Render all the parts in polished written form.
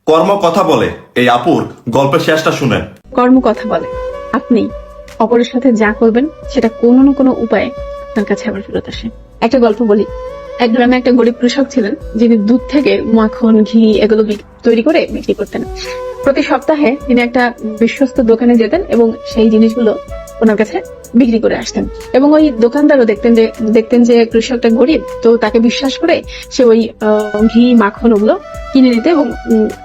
কর্ম কথা বলে এই আপুর গল্পের শেষটা শুনেন। কর্ম কথা বলে, আপনি অপরের সাথে যা করবেন সেটা কোনো না কোনো উপায়ে আপনার কাছে আবার ফেরত আসে। একটা গল্প বলি। এক গ্রামে একটা গরিব কৃষক ছিলেন, যিনি দুধ থেকে মাখন, ঘি এগুলো তৈরি করে বিক্রি করতেন। প্রতি সপ্তাহে তিনি একটা বিশ্বস্ত দোকানে যেতেন এবং সেই জিনিসগুলো ওনার কাছে বিক্রি করে আসতেন। এবং ওই দোকানদারও দেখতেন যে কৃষকটা গরিব, তো তাকে বিশ্বাস করে সে ওই ঘি মাখন ওগুলো কিনে নিতে এবং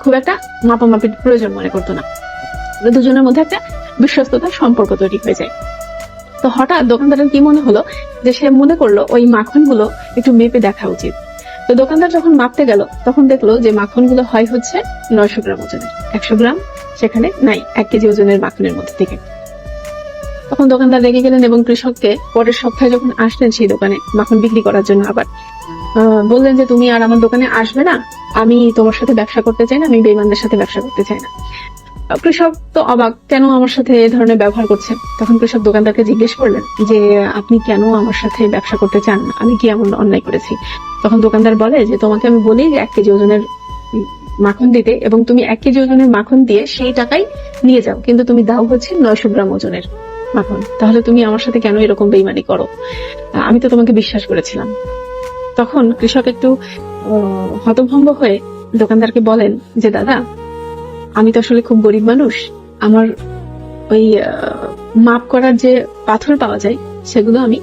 খুব একটা মাপামাপির প্রয়োজন মনে করতো না। দুজনের মধ্যে একটা বিশ্বস্ততার সম্পর্ক তৈরি হয়ে যায়। তো হঠাৎ দোকানদারের কি মনে হলো যে সে মনে করলো ওই মাখনগুলো একটু মেপে দেখা উচিত। তো দোকানদার যখন মাপতে গেল তখন দেখলো যে মাখনগুলো হচ্ছে 900 গ্রাম ওজনের, 100 গ্রাম সেখানে নাই 1 কেজি ওজনের মাখনের মধ্যে থেকে। তখন দোকানদার রেগে গেলেন এবং কৃষককে পরের সপ্তাহে যখন আসলেন সেই দোকানে মাখন বিক্রি করার জন্য আবার বললেন যে তুমি আর আমার দোকানে আসবে না, আমি তোমার সাথে ব্যবসা করতে চাই না, আমি বেঈমানদের সাথে ব্যবসা করতে চাই না। কৃষক তো অবাক, কেন আমার সাথে এই ধরনের ব্যবহার করছেন। তখন কৃষক দোকানদারকে জিজ্ঞেস করলেন যে আপনি কেন আমার সাথে ব্যবসা করতে চান, আমি কি এমন অন্যায় করেছি। তখন দোকানদার বলে যে তোমাকে আমি বলি 1 কেজি ওজনের মাখন দিতে এবং তুমি 1 কেজি ওজনের মাখন দিয়ে সেই টাকাই নিয়ে যাও, কিন্তু তুমি দাও 900 গ্রাম ওজনের মাখন। তাহলে তুমি আমার সাথে কেন এরকম বেইমানি করো, আমি তো তোমাকে বিশ্বাস করেছিলাম। তখন কৃষক একটু হতভম্ব হয়ে দোকানদারকে বলেন যে দাদা, আমি তো আসলে খুব গরিব মানুষ, আমার ওই মাপ করার যে পাথর পাওয়া যায় সেগুলো আমি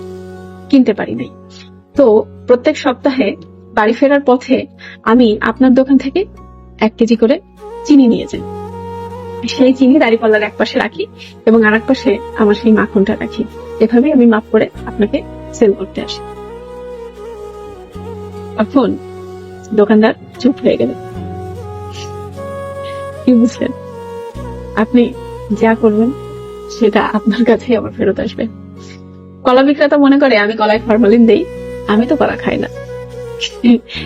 কিনতে পারি নাই। তো প্রত্যেক সপ্তাহে বাড়ি ফেরার পথে আমি আপনার দোকান থেকে 1 কেজি করে চিনি নিয়ে যাই। সেই চিনি দাঁড়িপাল্লার এক পাশে রাখি এবং আর এক পাশে আমার সেই মাখনটা রাখি। এভাবে আমি মাপ করে আপনাকে সেল করতে আসি। এখন দোকানদার চুপ হয়ে গেল। কি বুঝলেন? আপনি যা করবেন সেটা আপনার কাছেই আবার ফেরত আসবে। কলা বিক্রেতা মনে করে আমি কলায় ফরমালিন দেই, আমি তো কলা খাই না।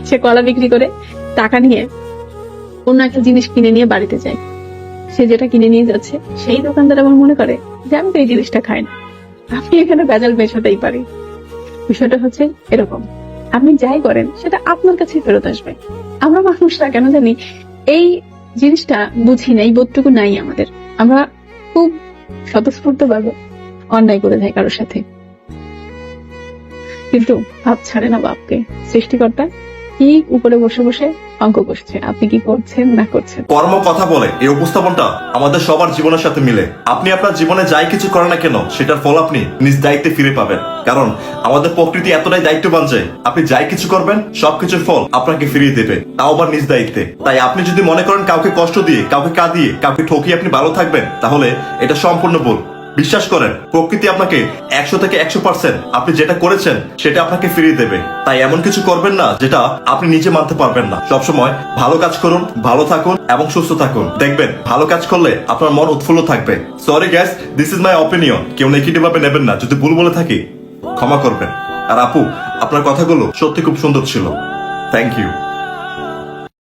সে কলা বিক্রি করে টাকা নিয়ে অন্য একটা জিনিস কিনে নিয়ে বাড়িতে যায়। সে যেটা কিনে নিয়ে যাচ্ছে সেই দোকানদার আমার মনে করে যে আমি তো এই জিনিসটা খাই না। আপনি এখানে ভেজাল মেশাতেই পারি। বিষয়টা হচ্ছে এরকম, আপনি যাই করেন সেটা আপনার কাছেই ফেরত আসবে। আমরা মানুষরা কেন জানি এই জিনিসটা বুঝি না, এই বোধটুকু নাই আমাদের। আমরা খুব স্বতঃস্ফূর্ত ভাবে অন্যায় করে যাই কারোর সাথে, কিন্তু ভাব ছাড়ে না বাপকে। সৃষ্টিকর্তা কি উপরে বসে বসে অঙ্ক কষছে, আপনি কি করছেন না করছেন। কর্ম কথা বলে এই উপস্থাপনটা আমাদের সবার জীবনের সাথে মিলে। আপনি আপনার জীবনে যাই কিছু করেন না কেন সেটার ফল আপনি নিজ দায়িত্বে ফিরে পাবেন, কারণ আমাদের প্রকৃতি এতটাই দায়িত্ববান যে আপনি যাই কিছু করবেন সবকিছুর ফল আপনাকে ফিরিয়ে দেবে, তাও আবার নিজ দায়িত্বে। তাই আপনি যদি মনে করেন কাউকে কষ্ট দিয়ে, কাউকে কাঁদিয়ে, কাউকে ঠকিয়ে আপনি ভালো থাকবেন, তাহলে এটা সম্পূর্ণ ভুল। বিশ্বাস করেন, প্রকৃতি আপনাকে 100 থেকে 100% আপনি যেটা করেছেন সেটা আপনাকে ফিরিয়ে দেবে। তাই এমন কিছু করবেন না যেটা আপনি নিজে মানতে পারবেন না। সবসময় ভালো কাজ করুন, ভালো থাকুন এবং সুস্থ থাকুন। দেখবেন ভালো কাজ করলে আপনার মন উৎফুল্ল থাকবে। Sorry gas, this is my opinion, কেউ নেগেটিভ ভাবে নেবেন না। যদি ভুল বলে থাকি ক্ষমা করবেন। আর আপু, আপনার কথাগুলো সত্যি খুব সুন্দর ছিল। Thank you.